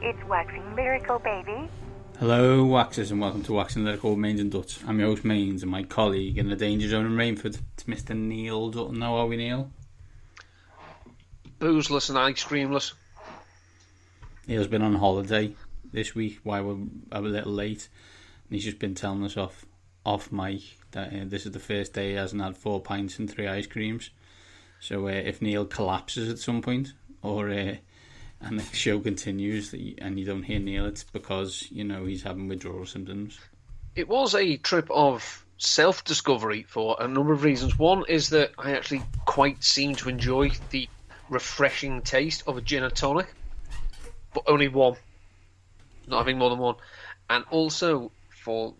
It's Waxing Lyrical, baby. Hello, Waxers, and welcome to Waxing Lyrical with Mainz and Dutts. I'm your host, Mainz, and my colleague in the danger zone in Rainford, it's Mr. Neil Dutton. How are we, Neil? Boozeless and ice creamless. Neil's been on holiday this week, why we're a little late, and he's just been telling us off mic that this is the first day he hasn't had 4 pints and 3 ice creams. So if Neil collapses at some point, or and the show continues and you don't hear Neil, it's because, you know, he's having withdrawal symptoms. It was a trip of self-discovery for a number of reasons. One is that I actually quite seem to enjoy the refreshing taste of a gin and tonic, but only one, not having more than one. And also and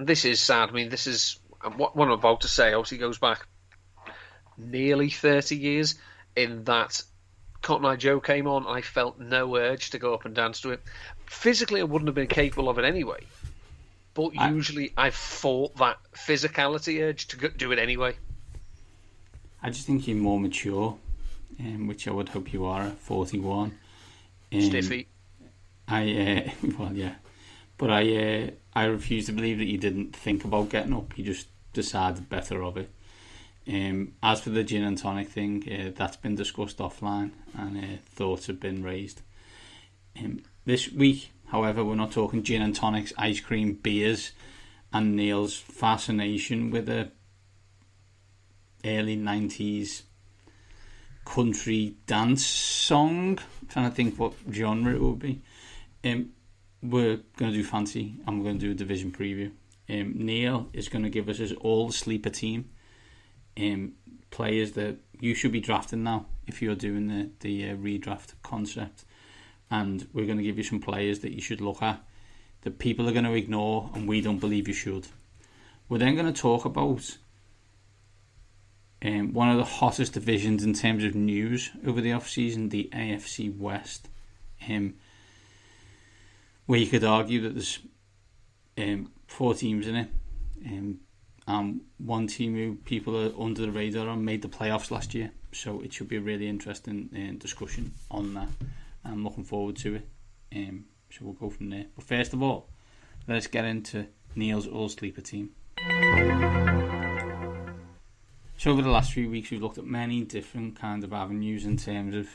this is sad, I mean, this is, what I'm about to say obviously goes back nearly 30 years, in that Cotton Eye Joe came on, I felt no urge to go up and dance to it. Physically, I wouldn't have been capable of it anyway. But usually, I fought that physicality urge to do it anyway. I just think you're more mature, which I would hope you are at 41. Stiffy. Well, yeah. But I refuse to believe that you didn't think about getting up. You just decided better of it. As for the gin and tonic thing, that's been discussed offline and thoughts have been raised. This week, however, we're not talking gin and tonics, ice cream, beers, and Neil's fascination with a early 90s country dance song. I'm trying to think what genre it would be. We're going to do fancy and we're going to do a division preview. Neil is going to give us his all-sleeper team. Players that you should be drafting now if you're doing the redraft concept, and we're going to give you some players that you should look at that people are going to ignore and we don't believe you should. We're then going to talk about one of the hottest divisions in terms of news over the off-season, the AFC West, where you could argue that there's 4 teams in it, and one team who people are under the radar on made the playoffs last year, so it should be a really interesting discussion on that. I'm looking forward to it, so we'll go from there. But first of all, let's get into Neil's all-sleeper team. So over the last few weeks, we've looked at many different kind of avenues in terms of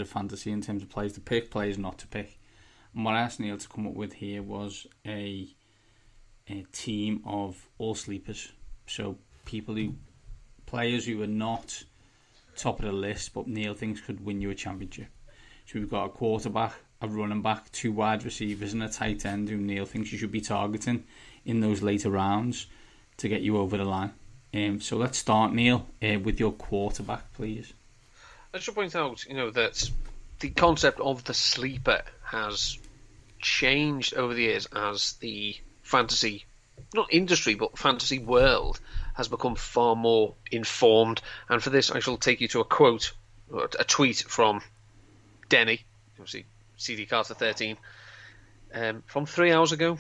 fantasy, in terms of players to pick, players not to pick. And what I asked Neil to come up with here was a team of all sleepers, so players who are not top of the list but Neil thinks could win you a championship. So we've got a quarterback, a running back, 2 wide receivers and a tight end who Neil thinks you should be targeting in those later rounds to get you over the line. So let's start, Neil, with your quarterback, please. I should point out, that the concept of the sleeper has changed over the years as the fantasy, not industry, but fantasy world has become far more informed. And for this, I shall take you to a tweet from Denny, obviously CD Carter 13, from 3 hours ago.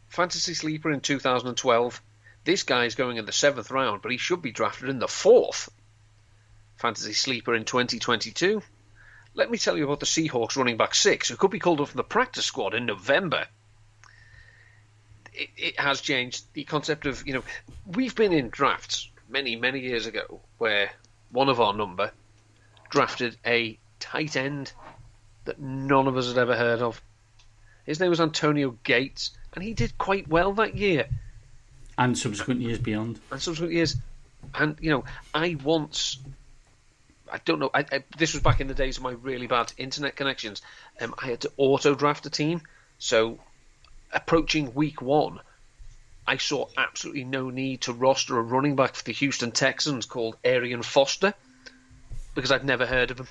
Fantasy sleeper in 2012. This guy's going in the 7th round, but he should be drafted in the 4th. Fantasy sleeper in 2022. Let me tell you about the Seahawks running back 6, who could be called up from the practice squad in November. It has changed. The concept of, we've been in drafts many, many years ago where one of our number drafted a tight end that none of us had ever heard of. His name was Antonio Gates, and he did quite well that year. And subsequent years beyond. And, I don't know, this was back in the days of my really bad internet connections. I had to auto-draft a team, so approaching week 1, I saw absolutely no need to roster a running back for the Houston Texans called Arian Foster, because I'd never heard of him.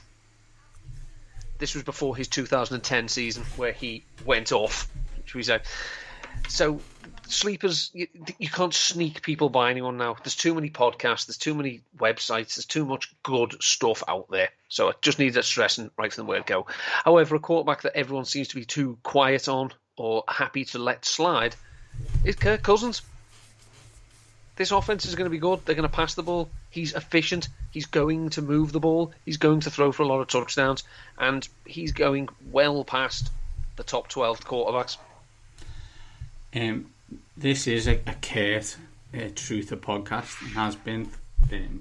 This was before his 2010 season, where he went off, should we say. So, sleepers, you can't sneak people by anyone now. There's too many podcasts, there's too many websites, there's too much good stuff out there. So I just need that stressing right from the word go. However, a quarterback that everyone seems to be too quiet on or happy to let slide is Kirk Cousins. this offense is going to be good. They're going to pass the ball. He's efficient. He's going to move the ball. He's going to throw for a lot of touchdowns. And he's going well past the top 12 quarterbacks. This is a Kurt Truther podcast, and has been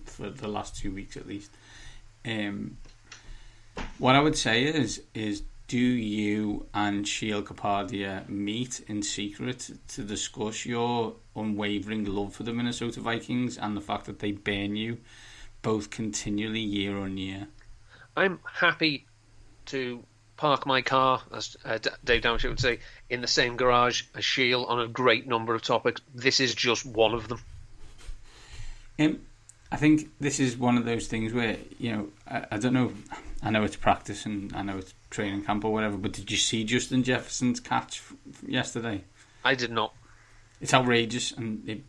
for the last 2 weeks at least. What I would say is do you and Sheil Kapadia meet in secret to discuss your unwavering love for the Minnesota Vikings and the fact that they burn you both continually year on year? I'm happy to park my car, as Dave Damashek would say, in the same garage as Sheil on a great number of topics. This is just one of them. I think this is one of those things where, I don't know, I know it's practice and I know it's training camp or whatever, but did you see Justin Jefferson's catch yesterday? I did not. It's outrageous, and it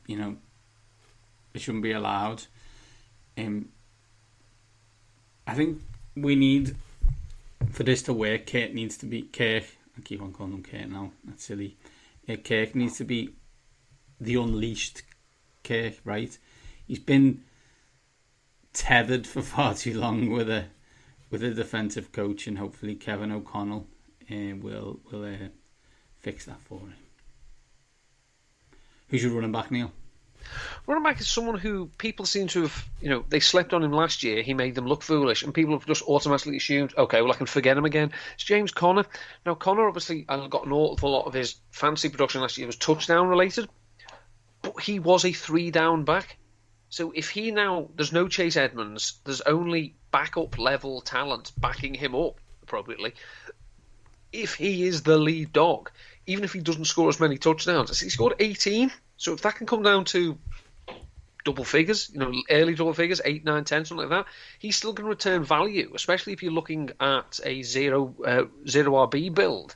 shouldn't be allowed. I think we need, for this to work, Kirk, I keep on calling him Kirk now, that's silly. Kirk needs to be the unleashed Kirk, right? He's been tethered for far too long with a defensive coach, and hopefully Kevin O'Connell will fix that for him. Who's your running back, Neil? Running back is someone who people seem to have, they slept on him last year. He made them look foolish, and people have just automatically assumed, okay, well, I can forget him again. It's James Conner. Now, Conner obviously got an awful lot of his fantasy production last year was touchdown related, but he was a 3-down back. So if there's no Chase Edmonds, there's only backup level talent backing him up appropriately. If he is the lead dog, even if he doesn't score as many touchdowns, he scored 18. So if that can come down to double figures, early double figures, 8, 9, 10, something like that, he's still going to return value, especially if you're looking at a zero RB build.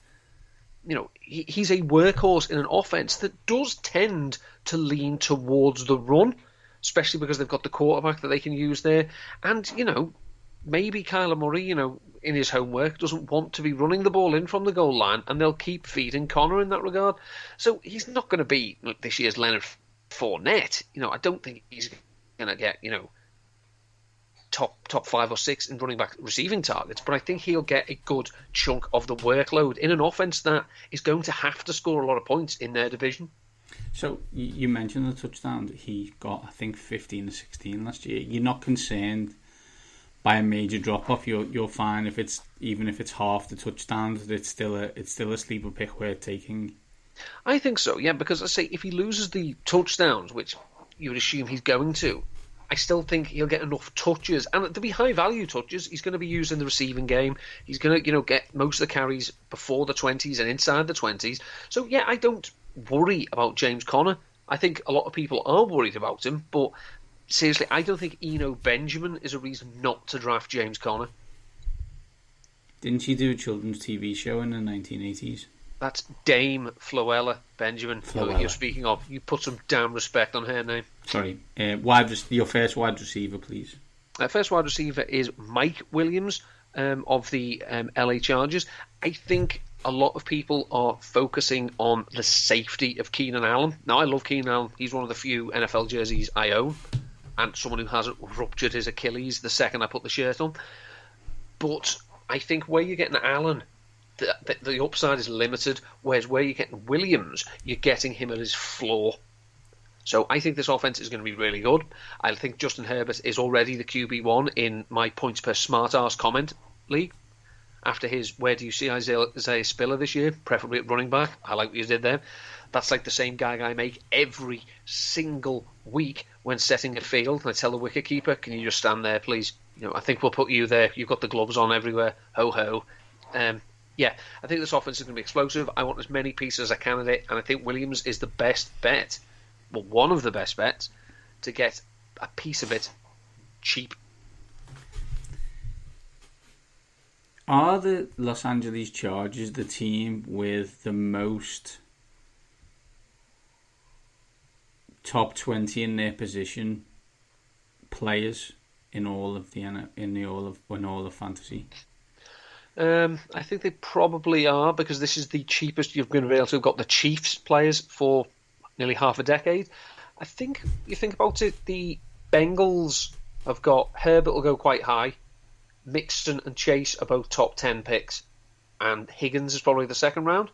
He's a workhorse in an offense that does tend to lean towards the run, especially because they've got the quarterback that they can use there. And, maybe Kyler Murray, in his homework, doesn't want to be running the ball in from the goal line, and they'll keep feeding Connor in that regard. So he's not going to be this year's Leonard Fournette. I don't think he's going to get, top 5 or 6 in running back receiving targets, but I think he'll get a good chunk of the workload in an offense that is going to have to score a lot of points in their division. So you mentioned the touchdown. He got, I think, 15 or 16 last year. You're not concerned by a major drop off? You're fine if it's half the touchdowns. It's still a sleeper pick worth taking. I think so, yeah, because I say if he loses the touchdowns, which you would assume he's going to, I still think he'll get enough touches, and there'll be high value touches. He's going to be used in the receiving game. He's going to get most of the carries before the 20s and inside the 20s. So yeah, I don't worry about James Conner. I think a lot of people are worried about him, but seriously, I don't think Eno Benjamin is a reason not to draft James Conner. Didn't she do a children's TV show in the 1980s? That's Dame Floella Benjamin that you're speaking of. You put some damn respect on her name. Sorry. Your first wide receiver, please. First wide receiver is Mike Williams of the LA Chargers. I think a lot of people are focusing on the safety of Keenan Allen. Now, I love Keenan Allen. He's one of the few NFL jerseys I own, and someone who hasn't ruptured his Achilles the second I put the shirt on. But I think where you're getting Allen, the upside is limited, whereas where you're getting Williams, you're getting him at his floor. So I think this offense is going to be really good. I think Justin Herbert is already the QB1 in my points per smart arse comment league. After his, where do you see Isaiah Spiller this year? Preferably at running back. I like what you did there. That's like the same gag I make every single week when setting a field. And I tell the wicketkeeper, can you just stand there, please? I think we'll put you there. You've got the gloves on everywhere. Ho, ho. Yeah, I think this offense is going to be explosive. I want as many pieces as I can of it. And I think Williams is the best bet, well, one of the best bets, to get a piece of it cheap. Are the Los Angeles Chargers the team with the most top 20 in their position players in all of fantasy? I think they probably are, because this is the cheapest you're going to be able to have got the Chiefs players for nearly half a decade. I think you think about it, the Bengals have got Herbert will go quite high, Mixon and Chase are both top 10 picks, and Higgins is probably the second round.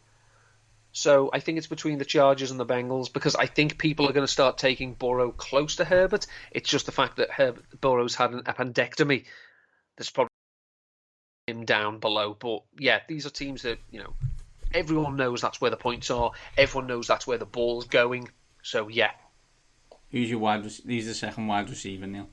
So I think it's between the Chargers and the Bengals, because I think people are going to start taking Burrow close to Herbert. It's just the fact that Burrow's had an appendectomy that's probably him down below. But yeah, these are teams that, everyone knows that's where the points are. Everyone knows that's where the ball's going. So yeah. Who's your He's the second wide receiver, Neil.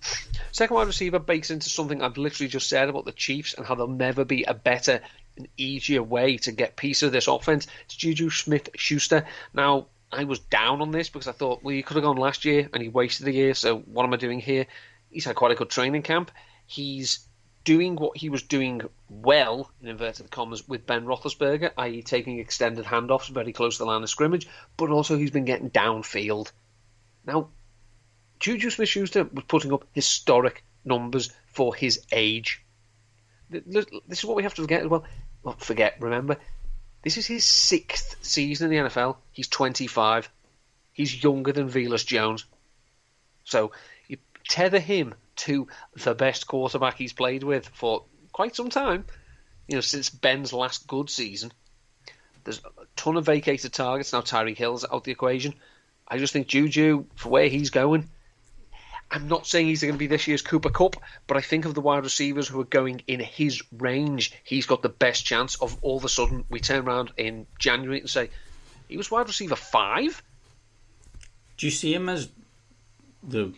Second wide receiver bakes into something I've literally just said about the Chiefs and how there'll never be a better and easier way to get piece of this offense. It's Juju Smith-Schuster. Now, I was down on this because I thought, well, he could have gone last year and he wasted a year, so what am I doing here? He's had quite a good training camp. He's doing what he was doing well, in inverted commas, with Ben Roethlisberger, i.e. taking extended handoffs very close to the line of scrimmage, but also he's been getting downfield. Now, Juju Smith-Schuster was putting up historic numbers for his age. This is what we have to forget as well. Not forget, remember. This is his 6th season in the NFL. He's 25. He's younger than Velus Jones. So you tether him to the best quarterback he's played with for quite some time, since Ben's last good season. There's a ton of vacated targets. Now Tyreek Hill's out the equation. I just think Juju, for where he's going, I'm not saying he's going to be this year's Cooper Kupp, but I think of the wide receivers who are going in his range, he's got the best chance of all of a sudden we turn around in January and say, he was wide receiver 5? Do you see him as the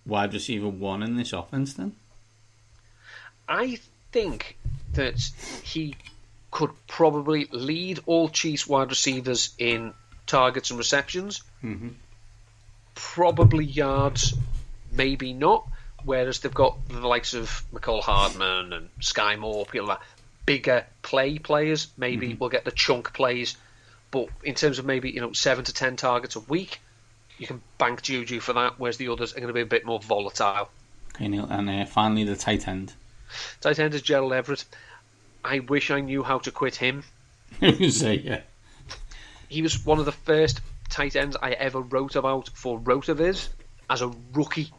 wide receiver 1 in this offense then? I think that he could probably lead all Chiefs wide receivers in targets and receptions. Mm-hmm. Probably yards, maybe not. Whereas they've got the likes of McCall Hardman and Sky Moore, people like that. Bigger players, maybe will get the chunk plays. But in terms of maybe 7 to 10 targets a week, you can bank Juju for that, whereas the others are going to be a bit more volatile. Okay, Neil. And finally, the tight end. Tight end is Gerald Everett. I wish I knew how to quit him. Yeah. He was one of the first tight ends I ever wrote about for Rotoviz as a rookie.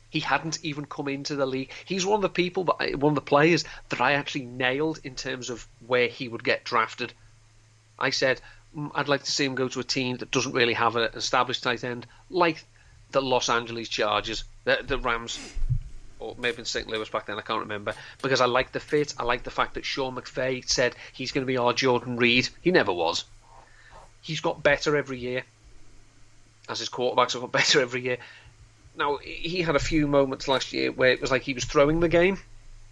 He hadn't even come into the league. He's one of the players that I actually nailed in terms of where he would get drafted. I said, I'd like to see him go to a team that doesn't really have an established tight end, like the Los Angeles Chargers, the Rams, or maybe in St. Louis back then, I can't remember, because I like the fit. I like the fact that Sean McVay said he's going to be our Jordan Reed. He never was. He's got better every year, as his quarterbacks have got better every year. Now, he had a few moments last year where it was like he was throwing the game.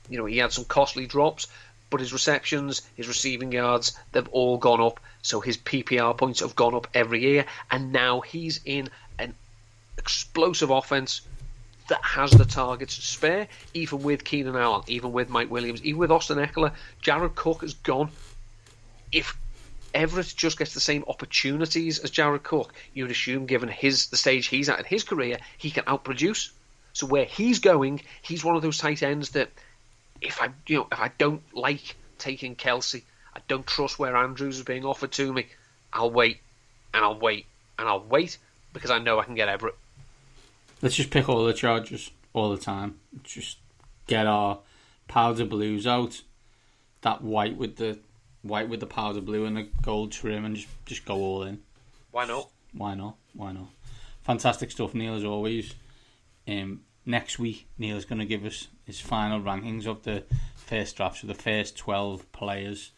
He had some costly drops, but his receptions, his receiving yards, they've all gone up. So his PPR points have gone up every year. And now he's in an explosive offense that has the targets to spare, even with Keenan Allen, even with Mike Williams, even with Austin Eckler. Jared Cook is gone. If Everett just gets the same opportunities as Jared Cook, you'd assume, given the stage he's at in his career, he can outproduce. So where he's going, he's one of those tight ends that if I don't like taking Kelsey, I don't trust where Andrews is being offered to me, I'll wait and I'll wait and I'll wait because I know I can get Everett. Let's just pick all the Chargers all the time. Just get our powder blues out, that white with the powder blue and the gold trim, and just go all in. Why not? Why not? Fantastic stuff, Neil, as always. Next week, Neil's going to give us his final rankings of the first draft, so the first 12 players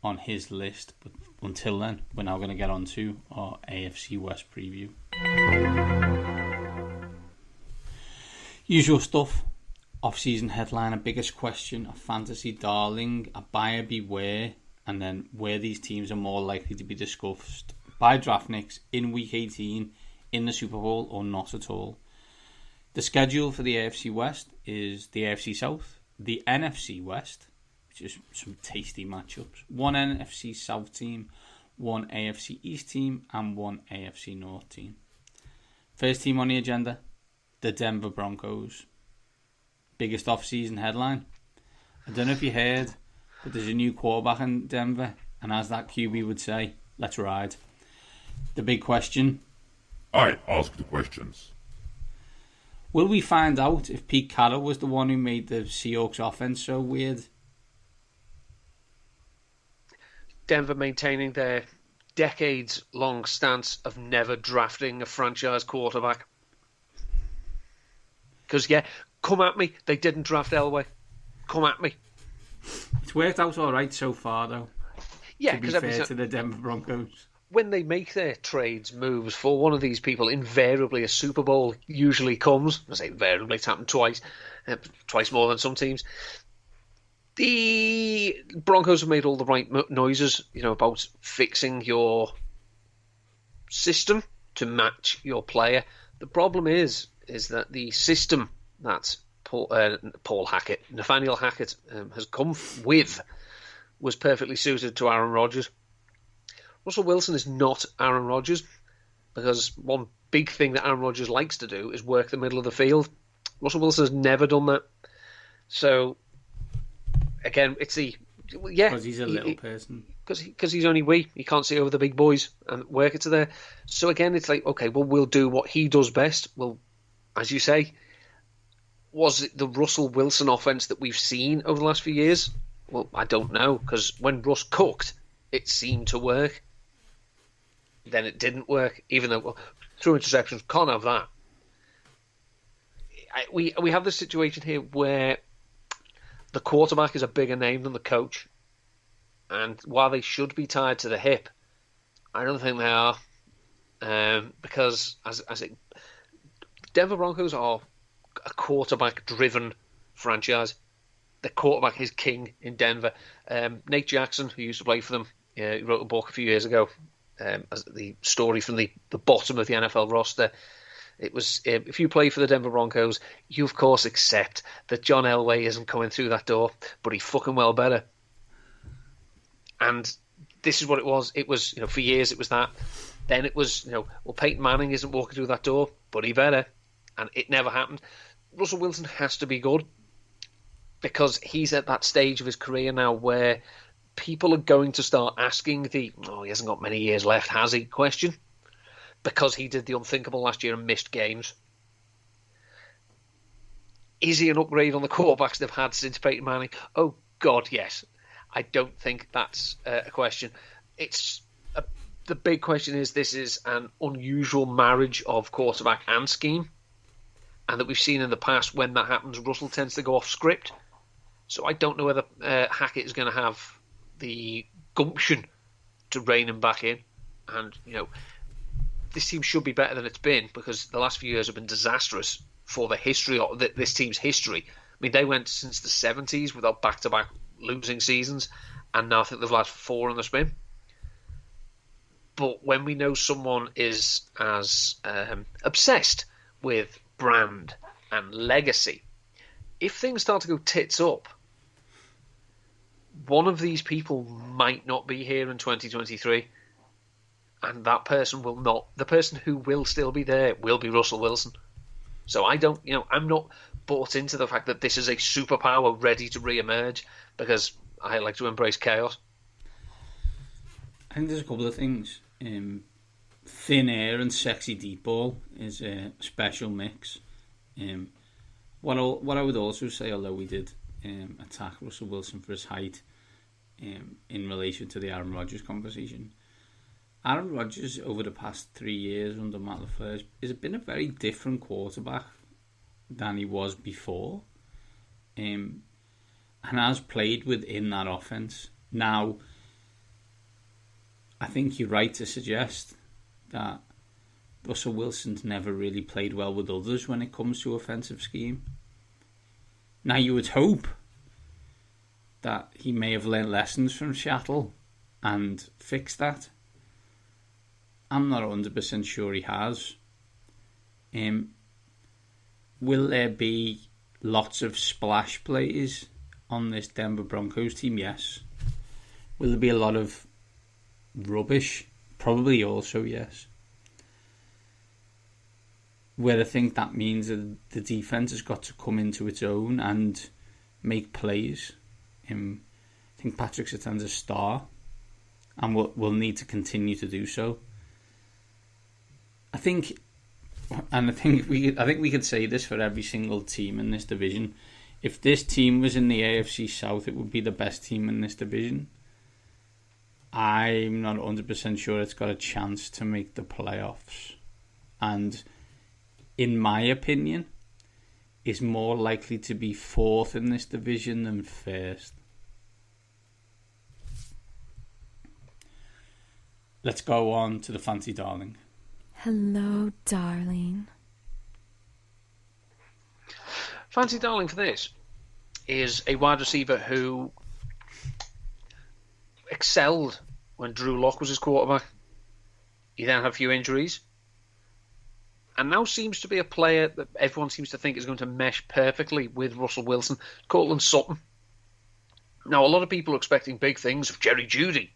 on his list. But until then, we're now going to get on to our AFC West preview. Usual stuff. Off-season headline, a biggest question, a fantasy darling, a buyer beware, and then where these teams are more likely to be discussed by draftniks in Week 18, in the Super Bowl, or not at all. The schedule for the AFC West is the AFC South, the NFC West, which is some tasty matchups, one NFC South team, one AFC East team, and one AFC North team. First team on the agenda, the Denver Broncos. Biggest off-season headline. I don't know if you heard, but there's a new quarterback in Denver, and as that QB would say, let's ride. The big question, I ask the questions. Will we find out if Pete Carroll was the one who made the Seahawks offense so weird? Denver maintaining their decades-long stance of never drafting a franchise quarterback. Because, yeah, come at me. They didn't draft Elway. Come at me. It's worked out all right so far, though. Yeah, to be fair to the Denver Broncos. When they make their trades moves for one of these people, invariably a Super Bowl usually comes. I say invariably, it's happened twice more than some teams. The Broncos have made all the right noises, about fixing your system to match your player. The problem is that the system that Nathaniel Hackett has come with was perfectly suited to Aaron Rodgers. Russell Wilson is not Aaron Rodgers, because one big thing that Aaron Rodgers likes to do is work the middle of the field. Russell Wilson has never done that. So, again, it's because he's a little person. Because he's only wee. He can't see over the big boys and work it to there. So, again, it's like, okay, well, we'll do what he does best. Well, as you say, was it the Russell Wilson offense that we've seen over the last few years? Well, I don't know, because when Russ cooked, it seemed to work. Then it didn't work, even though through interceptions, can't have that. We have this situation here where the quarterback is a bigger name than the coach, and while they should be tied to the hip, I don't think they are, because as Denver Broncos are a quarterback-driven franchise. The quarterback is king in Denver. Nate Jackson, who used to play for them, he wrote a book a few years ago, as the story from the bottom of the NFL roster. It was, if you play for the Denver Broncos, you of course accept that John Elway isn't coming through that door, but he fucking well better. And this is what it was. It was, for years it was that. Then it was, well, Peyton Manning isn't walking through that door, but he better. And it never happened. Russell Wilson has to be good, because he's at that stage of his career now where people are going to start asking he hasn't got many years left, has he? Question. Because he did the unthinkable last year and missed games. Is he an upgrade on the quarterbacks they've had since Peyton Manning? Oh, God, yes. I don't think that's a question. The big question is, this is an unusual marriage of quarterback and scheme, and that we've seen in the past when that happens, Russell tends to go off script. So I don't know whether Hackett is going to have the gumption to rein him back in. And, this team should be better than it's been, because the last few years have been disastrous for the history of this team's history. I mean, they went since the 70s without back-to-back losing seasons, and now I think they've lost 4 in the spin. But when we know someone is as obsessed with brand and legacy, if things start to go tits up, one of these people might not be here in 2023, and that person will not. The person who will still be there will be Russell Wilson. So I'm not bought into the fact that this is a superpower ready to re-emerge, because I like to embrace chaos. I think there's a couple of things. Thin air and sexy deep ball is a special mix. What I would also say, although we did attack Russell Wilson for his height in relation to the Aaron Rodgers conversation, Aaron Rodgers over the past 3 years under Matt LaFleur has been a very different quarterback than he was before, and has played within that offense. Now, I think you're right to suggest that Russell Wilson's never really played well with others when it comes to offensive scheme. Now, you would hope that he may have learnt lessons from Seattle and fixed that. I'm not 100% sure he has. Will there be lots of splash plays on this Denver Broncos team? Yes. Will there be a lot of rubbish? Probably also yes. Where I think that means that the defense has got to come into its own and make plays. I think Patrick Surtain's a star, and will need to continue to do so. I think we could say this for every single team in this division. If this team was in the AFC South, it would be the best team in this division. I'm not 100% sure it's got a chance to make the playoffs. And in my opinion, is more likely to be fourth in this division than first. Let's go on to the fancy darling. Hello, darling. Fancy darling for this is a wide receiver who excelled when Drew Lock was his quarterback. He then had a few injuries. And now seems to be a player that everyone seems to think is going to mesh perfectly with Russell Wilson. Cortland Sutton. Now, a lot of people are expecting big things of Jerry Jeudy.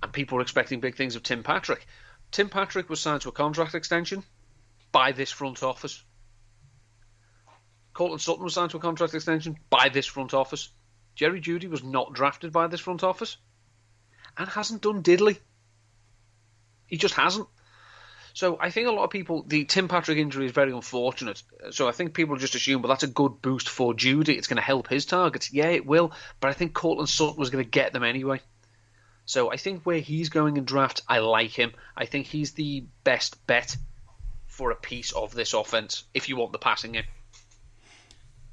And people are expecting big things of Tim Patrick. Tim Patrick was signed to a contract extension by this front office. Cortland Sutton was signed to a contract extension by this front office. Jerry Jeudy was not drafted by this front office. And hasn't done diddly. He just hasn't. So I think a lot of people, the Tim Patrick injury is very unfortunate. So I think people just assume, well, that's a good boost for Jeudy. It's going to help his targets. Yeah, it will. But I think Cortland Sutton was going to get them anyway. So I think where he's going in draft, I like him. I think he's the best bet for a piece of this offense if you want the passing game.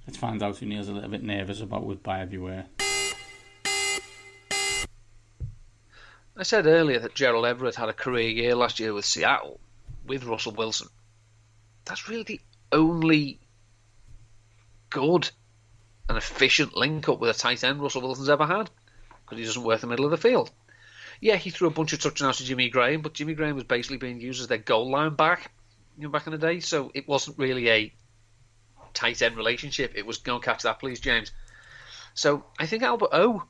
Let's find out who Neil's a little bit nervous about with Buy Everywhere. I said earlier that Gerald Everett had a career year last year with Seattle, with Russell Wilson. That's really the only good and efficient link-up with a tight end Russell Wilson's ever had, because he doesn't work the middle of the field. Yeah, he threw a bunch of touchdowns to Jimmy Graham, but Jimmy Graham was basically being used as their goal line back, back in the day, so it wasn't really a tight end relationship. It was, go catch that please, James. So I think Albert O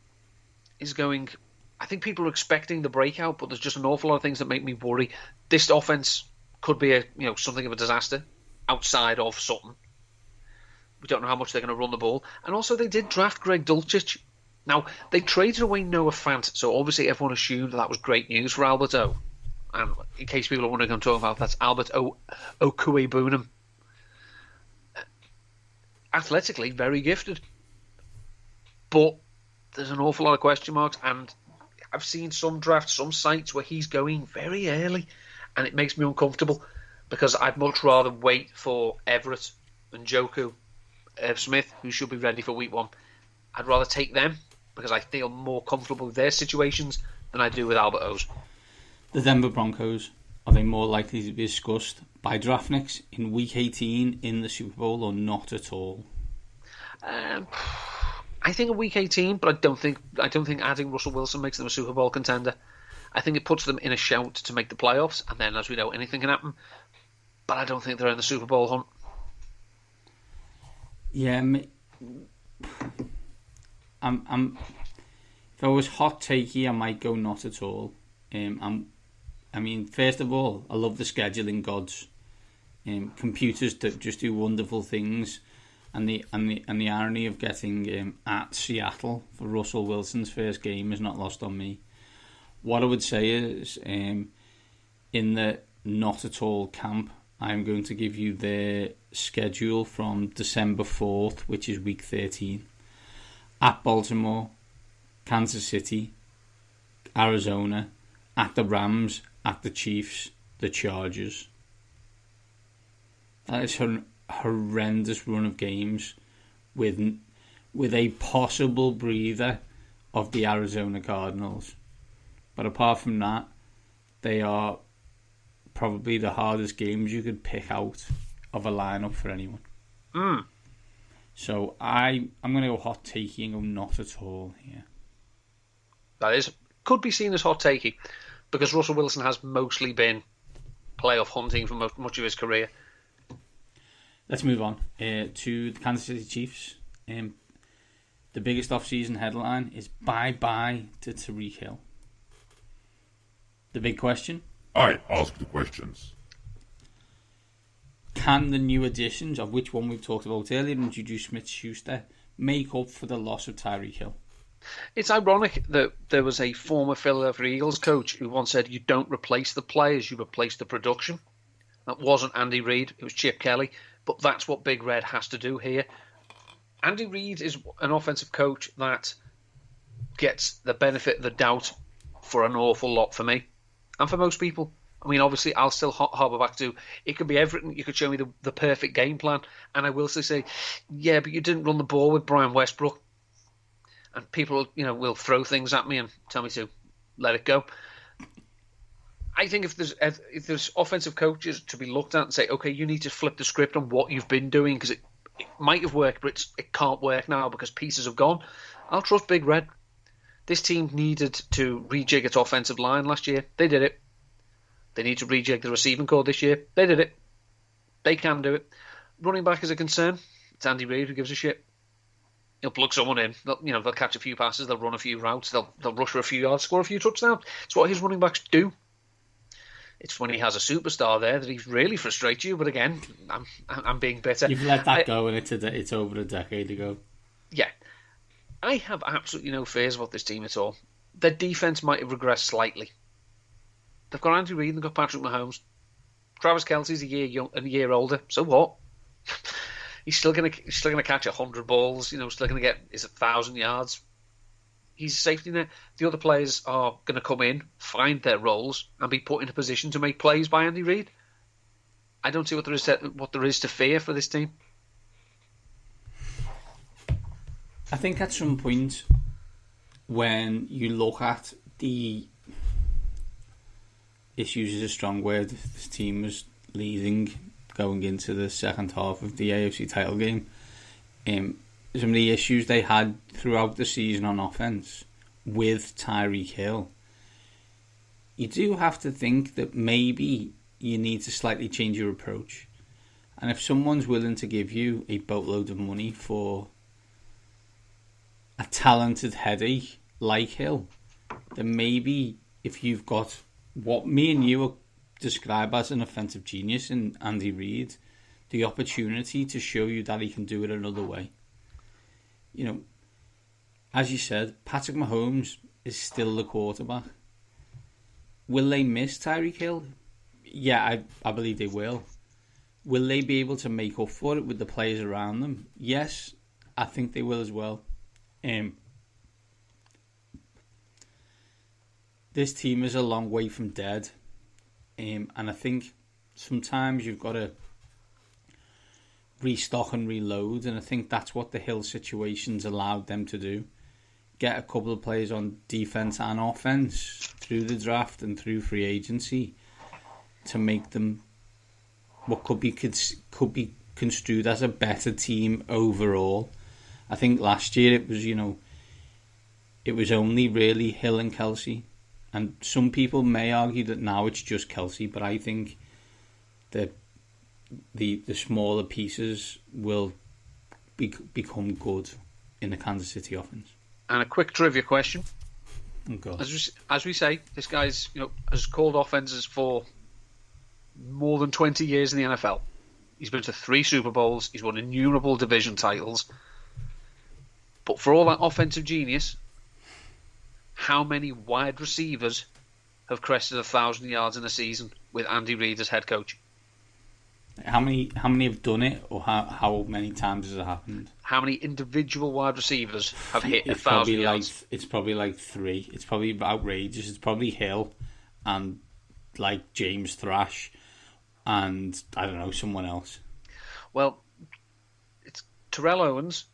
is going... I think people are expecting the breakout, but there's just an awful lot of things that make me worry. This offense could be something of a disaster outside of Sutton. We don't know how much they're going to run the ball. And also they did draft Greg Dulcich. Now, they traded away Noah Fant, so obviously everyone assumed that was great news for Albert O. And in case people are wondering what I'm talking about, that's Albert O. Okuebunam. Athletically, very gifted. But there's an awful lot of question marks, and I've seen some drafts, some sites where he's going very early, and it makes me uncomfortable because I'd much rather wait for Everett and Njoku, Smith, who should be ready for week 1. I'd rather take them because I feel more comfortable with their situations than I do with Albert O's. The Denver Broncos, are they more likely to be discussed by draftniks in week 18 in the Super Bowl or not at all? I think a week 18, but I don't think adding Russell Wilson makes them a Super Bowl contender. I think it puts them in a shout to make the playoffs, and then, as we know, anything can happen. But I don't think they're in the Super Bowl hunt. Yeah, if I was hot takey, I might go not at all. First of all, I love the scheduling gods. Computers that just do wonderful things. And the irony of getting at Seattle for Russell Wilson's first game is not lost on me. What I would say is, in the not at all camp, I'm going to give you the schedule from December 4th, which is week 13. At Baltimore, Kansas City, Arizona, at the Rams, at the Chiefs, the Chargers. That is horrendous run of games with a possible breather of the Arizona Cardinals. But apart from that, they are probably the hardest games you could pick out of a lineup for anyone. So I'm going to go hot takey and go not at all here. That could be seen as hot takey because Russell Wilson has mostly been playoff hunting for much of his career. Let's move on to the Kansas City Chiefs. The biggest off-season headline is bye-bye to Tyreek Hill. The big question? I ask the questions. Can the new additions, of which one we've talked about earlier, and Juju Smith-Schuster, make up for the loss of Tyreek Hill? It's ironic that there was a former Philadelphia Eagles coach who once said, you don't replace the players, you replace the production. That wasn't Andy Reid. It was Chip Kelly. But that's what Big Red has to do here. Andy Reid is an offensive coach that gets the benefit of the doubt for an awful lot for me and for most people. I mean, obviously, I'll still harbour back to it could be everything. You could show me the perfect game plan, and I will still say, yeah, but you didn't run the ball with Brian Westbrook. And people, will throw things at me and tell me to let it go. I think if there's offensive coaches to be looked at and say, okay, you need to flip the script on what you've been doing because it might have worked, but it can't work now because pieces have gone. I'll trust Big Red. This team needed to rejig its offensive line last year. They did it. They need to rejig the receiving core this year. They did it. They can do it. Running back is a concern. It's Andy Reid who gives a shit. He'll plug someone in. They'll catch a few passes. They'll run a few routes. They'll rush for a few yards, score a few touchdowns. It's what his running backs do. It's when he has a superstar there that he really frustrates you. But again, I'm being bitter. You've let that go, and it's over a decade ago. Yeah. I have absolutely no fears about this team at all. Their defense might have regressed slightly. They've got Andy Reid and they've got Patrick Mahomes. Travis Kelce's a year older. So what? He's still gonna catch 100 balls. Still gonna get 1,000 yards. He's a safety net. The other players are gonna come in, find their roles, and be put in a position to make plays by Andy Reid. I don't see what there is to fear for this team. I think at some point when you look at the issues is a strong word. This team was leading going into the second half of the AFC title game. Some of the issues they had throughout the season on offense with Tyreek Hill, you do have to think that maybe you need to slightly change your approach. And if someone's willing to give you a boatload of money for a talented headache like Hill, then maybe if you've got what me and you describe as an offensive genius in Andy Reid, the opportunity to show you that he can do it another way. As you said, Patrick Mahomes is still the quarterback. Will they miss Tyreek Hill? Yeah, I believe they will. Will they be able to make up for it with the players around them? Yes, I think they will as well. This team is a long way from dead. And I think sometimes you've got to restock and reload, and I think that's what the Hill situations allowed them to do. Get a couple of players on defense and offense through the draft and through free agency to make them what could be construed as a better team overall. I think last year it was only really Hill and Kelce, and some people may argue that now it's just Kelce, but I think that the smaller pieces will become good in the Kansas City offense. And a quick trivia question. Oh God. As we say, this guy's has called offenses for more than 20 years in the NFL. He's been to 3 Super Bowls. He's won innumerable division titles. But for all that offensive genius, how many wide receivers have crested 1,000 yards in a season with Andy Reid as head coach? How many have done it, or how many times has it happened? How many individual wide receivers have hit 1,000 yards? It's probably like 3. It's probably outrageous. It's probably Hill and like James Thrash and I don't know, someone else. Well, it's Terrell Owens.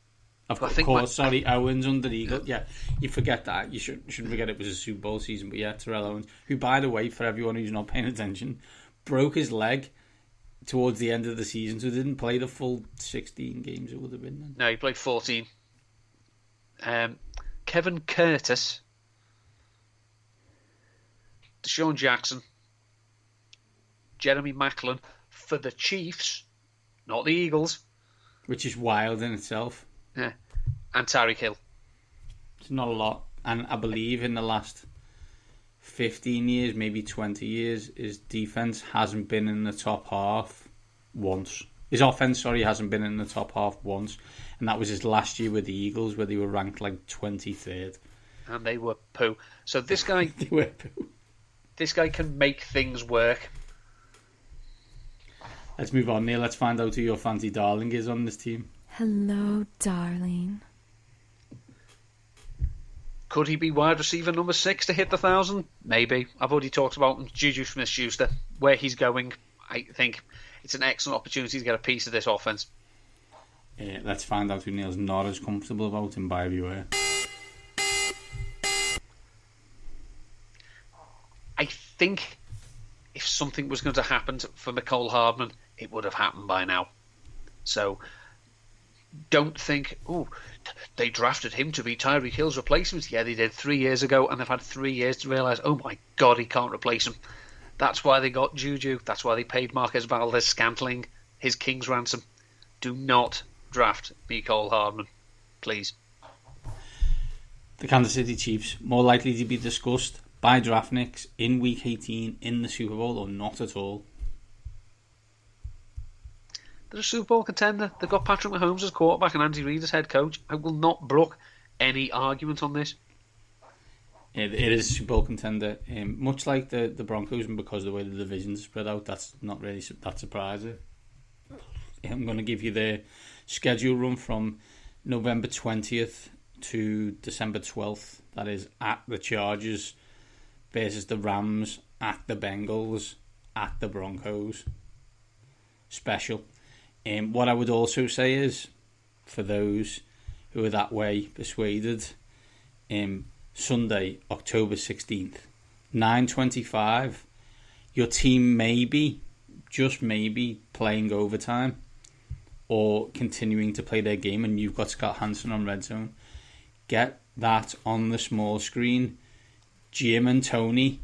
Of course, Owens under Eagle. Yeah, you forget that. You shouldn't forget it was a Super Bowl season. But yeah, Terrell Owens, who, by the way, for everyone who's not paying attention, broke his leg towards the end of the season, so didn't play the full 16 games. It would have been then. No, he played 14. Kevin Curtis, Deshaun Jackson, Jeremy Maclin for the Chiefs, not the Eagles, which is wild in itself. Yeah, and Tyreek Hill. It's not a lot, and I believe in the last 15 years, maybe 20 years, his defense hasn't been in the top half once. His offense, hasn't been in the top half once, and that was his last year with the Eagles, where they were ranked like 23rd, and they were poo. So this guy, they were poo. This guy can make things work. Let's move on, Neil. Let's find out who your fancy darling is on this team. Hello, darling. Could he be wide receiver number 6 to hit the 1,000? Maybe. I've already talked about Juju Smith-Schuster, where he's going. I think it's an excellent opportunity to get a piece of this offense. Let's find out who Neil's not as comfortable about in buyer beware. I think if something was going to happen for Mecole Hardman, it would have happened by now. So don't think, they drafted him to be Tyreek Hill's replacement. Yeah, they did 3 years ago, and they've had 3 years to realise, oh my God, he can't replace him. That's why they got Juju. That's why they paid Marquez Valdes-Scantling his king's ransom. Do not draft Mecole Hardman, please. The Kansas City Chiefs, more likely to be discussed by draftniks in Week 18 in the Super Bowl or not at all? They're a Super Bowl contender. They've got Patrick Mahomes as quarterback and Andy Reid as head coach. I will not brook any argument on this. It is a Super Bowl contender, much like the Broncos, and because of the way the divisions spread out, that's not really that surprising. I'm going to give you the schedule run from November 20th to December 12th. That is at the Chargers versus the Rams, at the Bengals, at the Broncos. Special. What I would also say is, for those who are that way persuaded, Sunday, October 16th, 9:25, your team may be, just maybe, playing overtime or continuing to play their game, and you've got Scott Hansen on Red Zone. Get that on the small screen. Jim and Tony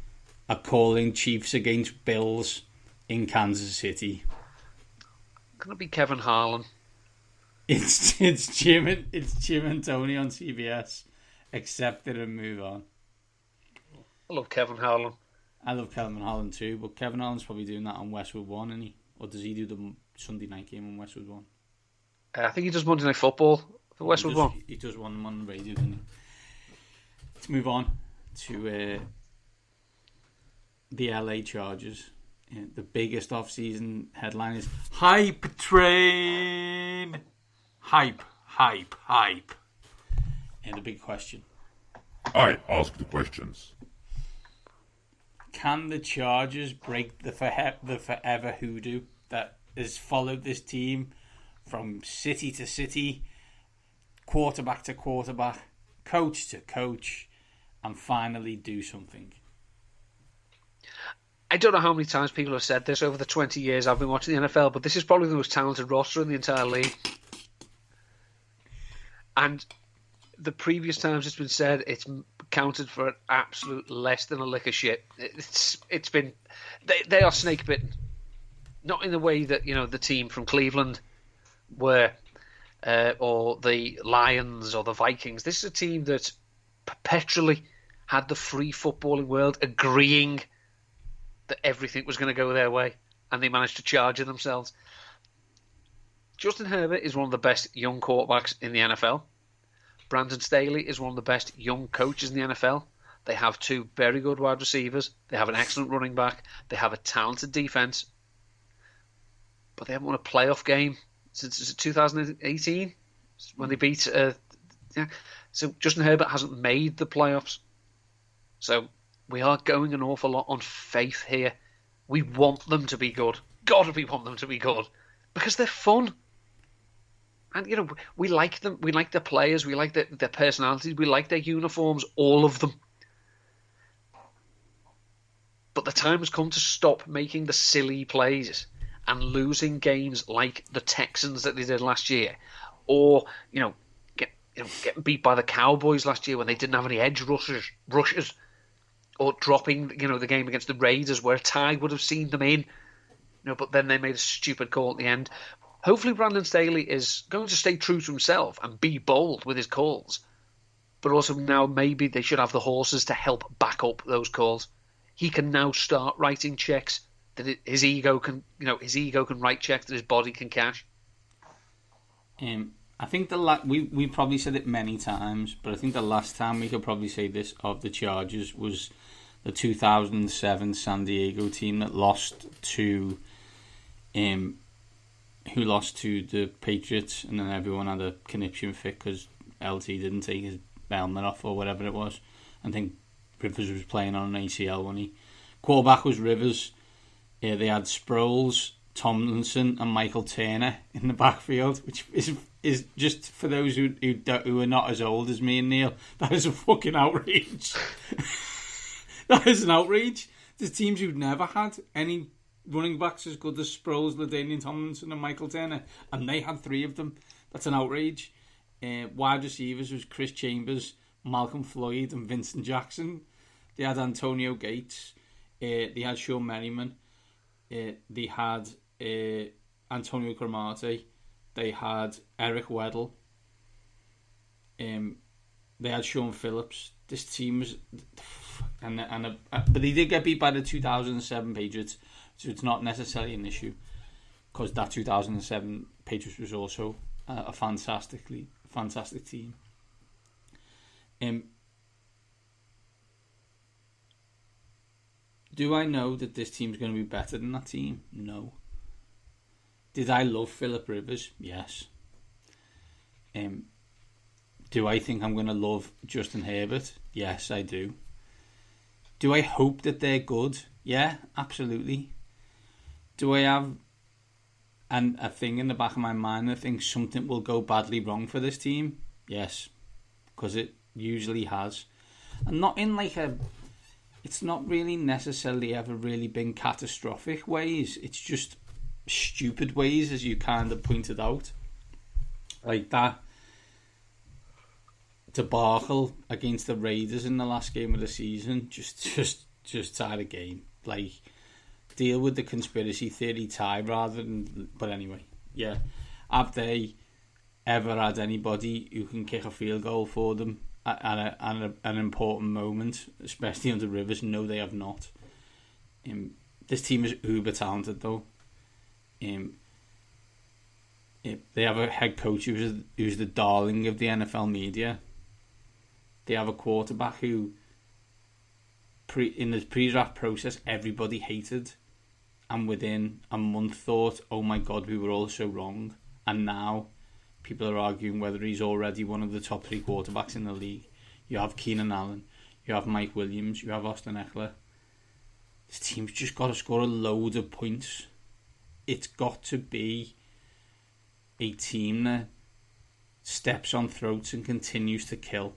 are calling Chiefs against Bills in Kansas City. Going to be Kevin Harlan. It's Jim and Tony on CBS. Accept it and move on. I love Kevin Harlan. I love Kevin Harlan too, but Kevin Harlan's probably doing that on Westwood One, isn't he? Or does he do the Sunday night game on Westwood One? I think he does Monday Night Football for Westwood One. He does one on the radio, doesn't he? Let's move on to the LA Chargers. The biggest off-season headline is Hype Train. Hype. And the big question. I ask the questions. Can the Chargers break the forever hoodoo that has followed this team from city to city, quarterback to quarterback, coach to coach, and finally do something? I don't know how many times people have said this over the 20 years I've been watching the NFL, but this is probably the most talented roster in the entire league. And the previous times it's been said, it's counted for an absolute less than a lick of shit. It's been they are snake bitten, not in the way that the team from Cleveland were, or the Lions or the Vikings. This is a team that perpetually had the free footballing world agreeing that everything was going to go their way, and they managed to charge it themselves. Justin Herbert is one of the best young quarterbacks in the NFL. Brandon Staley is one of the best young coaches in the NFL. They have 2 very good wide receivers. They have an excellent running back. They have a talented defense. But they haven't won a playoff game since 2018 when they beat... So Justin Herbert hasn't made the playoffs. So we are going an awful lot on faith here. We want them to be good. God, we want them to be good. Because they're fun. And, we like them. We like their players. We like their personalities. We like their uniforms, all of them. But the time has come to stop making the silly plays and losing games like the Texans that they did last year. Or, getting beat by the Cowboys last year when they didn't have any edge rushers. Or dropping, the game against the Raiders where a tie would have seen them in. But then they made a stupid call at the end. Hopefully Brandon Staley is going to stay true to himself and be bold with his calls. But also now maybe they should have the horses to help back up those calls. He can now start writing checks that his ego can write checks that his body can cash. I think we probably said it many times, but I think the last time we could probably say this of the Chargers was the 2007 San Diego team that lost to who lost to the Patriots, and then everyone had a conniption fit because LT didn't take his helmet off or whatever it was. I think Rivers was playing on an ACL when he... Quarterback was Rivers. They had Sproles, Tomlinson and Michael Turner in the backfield, which is just for those who are not as old as me and Neil, that is a fucking outrage. That is an outrage. There's teams who've never had any running backs as good as Sproles, LaDainian Tomlinson and Michael Turner, and they had 3 of them. That's an outrage. Wide receivers was Chris Chambers, Malcolm Floyd and Vincent Jackson. They had Antonio Gates. They had Sean Merriman. They had Antonio Cromartie. They had Eric Weddle. They had Sean Phillips. This team was... but they did get beat by the 2007 Patriots, so it's not necessarily an issue, because that 2007 Patriots was also a fantastic team. Do I know that this team's going to be better than that team? No. Did I love Phillip Rivers? Yes. Do I think I'm going to love Justin Herbert? Yes, I do. Do I hope that they're good? Yeah, absolutely. Do I have a thing in the back of my mind that thinks something will go badly wrong for this team? Yes, because it usually has. And not in like a... It's not really necessarily ever really been catastrophic ways. It's just stupid ways, as you kind of pointed out. Like that debacle against the Raiders in the last game of the season. Just tied a game. Like, deal with the conspiracy theory tie rather than... But anyway, yeah. Have they ever had anybody who can kick a field goal for them at an important moment, especially under Rivers? No, they have not. This team is uber talented, though. They have a head coach who's the darling of the NFL media. They have a quarterback who, in the pre-draft process, everybody hated, and within a month thought, "Oh my God, we were all so wrong." And now people are arguing whether he's already one of the top 3 quarterbacks in the league. You have Keenan Allen, you have Mike Williams, you have Austin Eckler. This team's just got to score a load of points. It's got to be a team that steps on throats and continues to kill.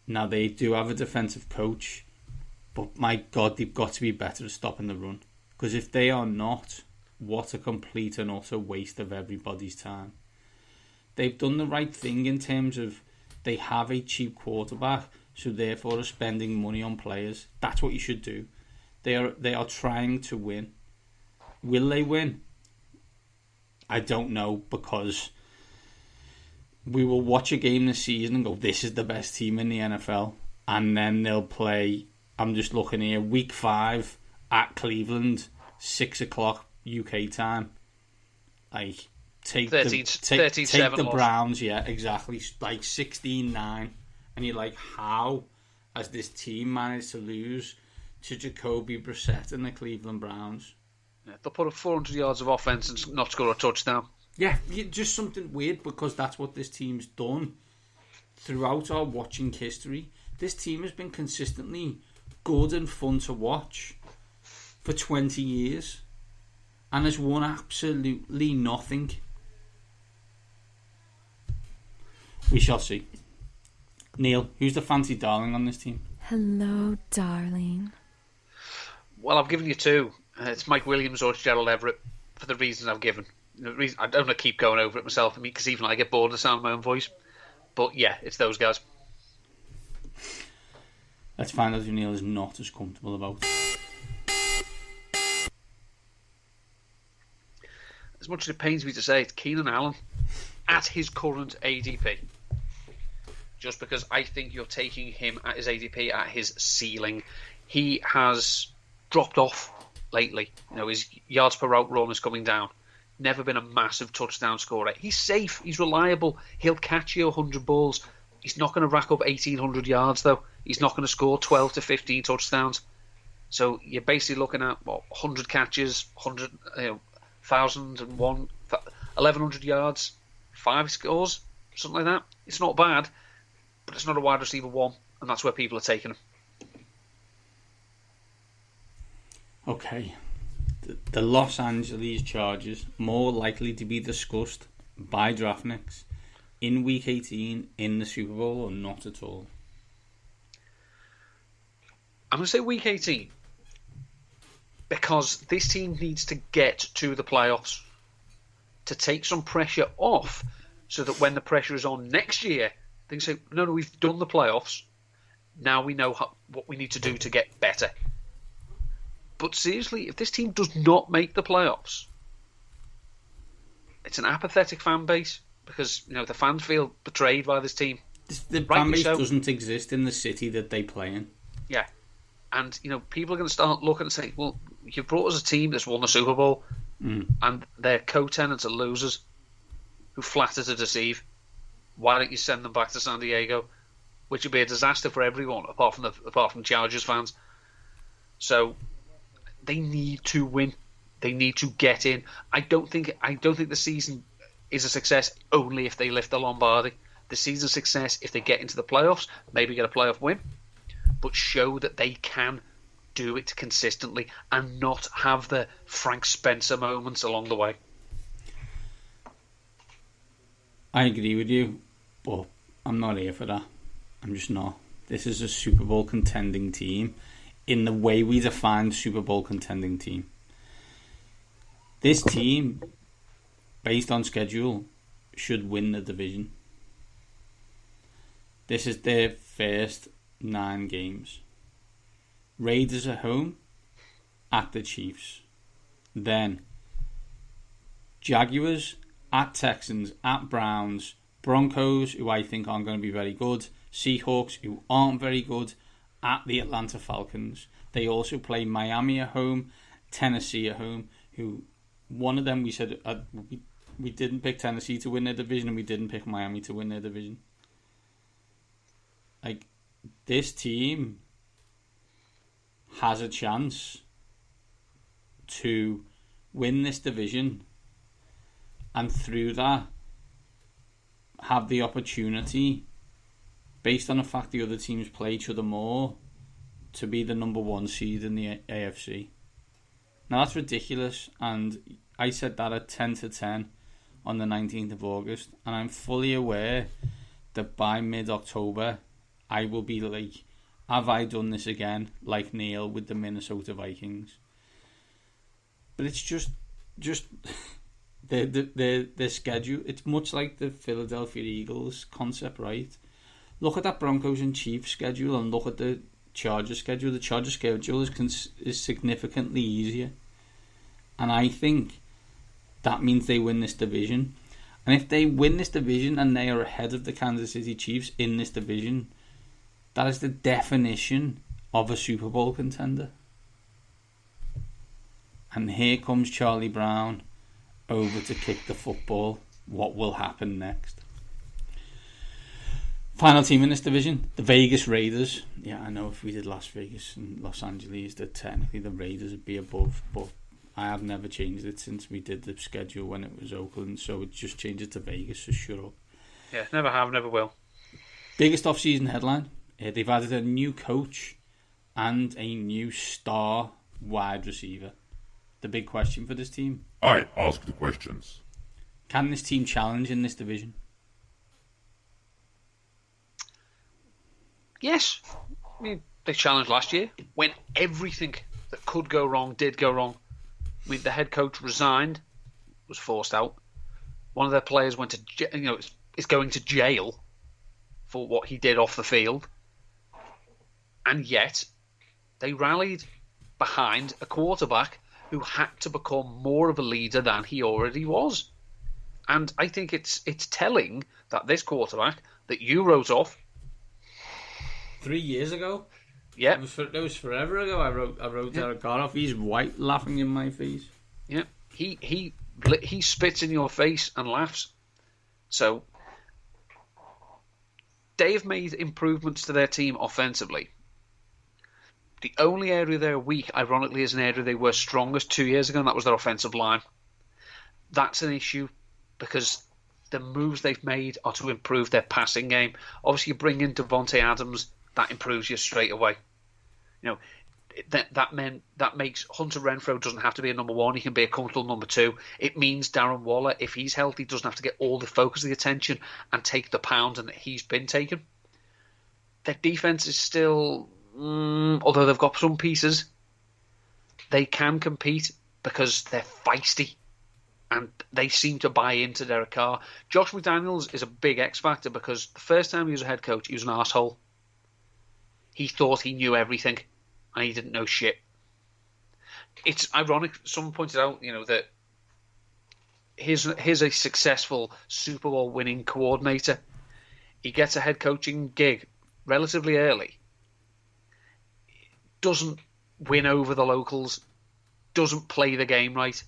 Now, they do have a defensive coach, but my God, they've got to be better at stopping the run. Because if they are not, what a complete and utter waste of everybody's time. They've done the right thing in terms of they have a cheap quarterback, so therefore are spending money on players. That's what you should do. They are trying to win. Will they win? I don't know, because we will watch a game this season and go, this is the best team in the NFL. And then they'll play, I'm just looking here, week 5 at Cleveland, 6 o'clock UK time. Like, take 13, the Browns, yeah, exactly, like 16-9. And you're like, how has this team managed to lose to Jacoby Brissett and the Cleveland Browns? Yeah, they'll put up 400 yards of offense and not score a touchdown. Yeah, just something weird, because that's what this team's done throughout our watching history. This team has been consistently good and fun to watch for 20 years and has won absolutely nothing. We shall see. Neil, who's the fancy darling on this team? Hello, darling. Well, I've given you 2. It's Mike Williams or it's Gerald Everett, for the reasons I've given. I don't want to keep going over it myself, because even I get bored of the sound of my own voice. But yeah, it's those guys. Let's find out who Neil is not as comfortable about. As much as it pains me to say, it's Keenan Allen at his current ADP. Just because I think you're taking him at his ADP, at his ceiling. He has dropped off lately. You know, his yards per route run is coming down. Never been a massive touchdown scorer. He's safe. He's reliable. He'll catch you 100 balls. He's not going to rack up 1,800 yards, though. He's not going to score 12 to 15 touchdowns. So you're basically looking at 100 catches, 100 1,100 yards, 5 scores, something like that. It's not bad, but it's not a wide receiver 1, and that's where people are taking him. Okay. The Los Angeles Chargers, more likely to be discussed by draftniks in Week 18 in the Super Bowl or not at all? I'm going to say Week 18 because this team needs to get to the playoffs to take some pressure off so that when the pressure is on next year, they can say, no, we've done the playoffs. Now we know what we need to do to get better. But seriously, if this team does not make the playoffs, it's an apathetic fan base because the fans feel betrayed by this team. The fan base doesn't exist in the city that they play in. Yeah. And, people are going to start looking and say, well, you've brought us a team that's won the Super Bowl and their co-tenants are losers who flatter to deceive. Why don't you send them back to San Diego? Which would be a disaster for everyone apart from Chargers fans. So they need to win. They need to get in. I don't think the season is a success only if they lift the Lombardi. The season's success if they get into the playoffs, maybe get a playoff win, but show that they can do it consistently and not have the Frank Spencer moments along the way. I agree with you, but I'm not here for that. I'm just not. This is a Super Bowl contending team in the way we define Super Bowl contending team. This team, based on schedule, should win the division. This is their first 9 games. Raiders at home, at the Chiefs. Then Jaguars, at Texans, at Browns, Broncos, who I think aren't going to be very good, Seahawks, who aren't very good, at the Atlanta Falcons. They also play Miami at home, Tennessee at home, who one of them we said we didn't pick Tennessee to win their division and we didn't pick Miami to win their division. Like, this team has a chance to win this division and through that have the opportunity, based on the fact the other teams play each other more, to be the number 1 seed in the AFC. Now that's ridiculous, and I said that at 10 to 10 on the 19th of August, and I'm fully aware that by mid-October I will be like, have I done this again, like Neil with the Minnesota Vikings? But it's just the schedule. It's much like the Philadelphia Eagles concept, right? Look at that Broncos and Chiefs schedule and look at the Chargers schedule. The Chargers schedule is significantly easier, and I think that means they win this division. And if they win this division and they are ahead of the Kansas City Chiefs in this division, that is the definition of a Super Bowl contender. And here comes Charlie Brown over to kick the football. What will happen next? Final team in this division, the Vegas Raiders. Yeah, I know if we did Las Vegas and Los Angeles, that technically the Raiders would be above, but I have never changed it since we did the schedule when it was Oakland, so it just changes to Vegas, so shut up. Yeah, never have, never will. Biggest off-season headline, they've added a new coach and a new star wide receiver. The big question for this team? I ask the questions. Can this team challenge in this division? Yes. I mean, they challenged last year when everything that could go wrong did go wrong. I mean, the head coach resigned, was forced out. One of their players went to, is going to jail for what he did off the field. And yet, they rallied behind a quarterback who had to become more of a leader than he already was. And I think it's telling that this quarterback that you wrote off 3 years ago? Yeah. It was forever ago. I wrote Derek Carr off. He's white, laughing in my face. Yeah. He spits in your face and laughs. So they've made improvements to their team offensively. The only area they're weak, ironically, is an area they were strongest 2 years ago, and that was their offensive line. that's an issue because the moves they've made are to improve their passing game. Obviously, you bring in Devontae Adams, that improves you straight away. You know, that makes Hunter Renfrow doesn't have to be a number one. He can be a comfortable number two. It means Darren Waller, if he's healthy, doesn't have to get all the focus of the attention and take the pounding that he's been taking. Their defense is still, although they've got some pieces, they can compete because they're feisty and they seem to buy into Derek Carr. Josh McDaniels is a big X factor because the first time he was a head coach, he was an arsehole. He thought he knew everything, and he didn't know shit. It's ironic. Someone pointed out, that here's a successful Super Bowl winning coordinator. He gets a head coaching gig relatively early. Doesn't win over the locals. Doesn't play the game right.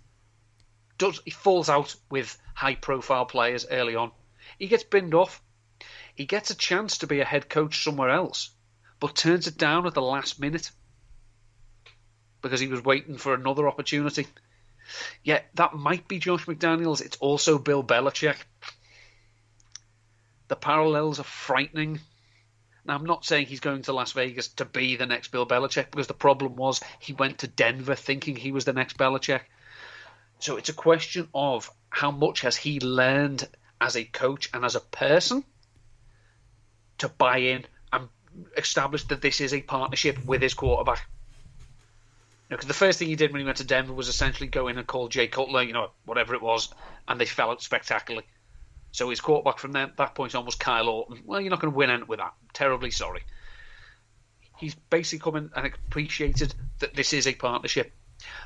He falls out with high-profile players early on. He gets binned off. He gets a chance to be a head coach somewhere else, but turns it down at the last minute because he was waiting for another opportunity. Yeah, that might be Josh McDaniels. It's also Bill Belichick. The parallels are frightening. Now, I'm not saying he's going to Las Vegas to be the next Bill Belichick because the problem was he went to Denver thinking he was the next Belichick. So it's a question of how much has he learned as a coach and as a person to buy in and establish that this is a partnership with his quarterback. Because the first thing he did when he went to Denver was essentially go in and call Jay Cutler, whatever it was, and they fell out spectacularly. So his quarterback from that point on was Kyle Orton. Well, you're not going to win anything with that. Terribly sorry. He's basically come in and appreciated that this is a partnership.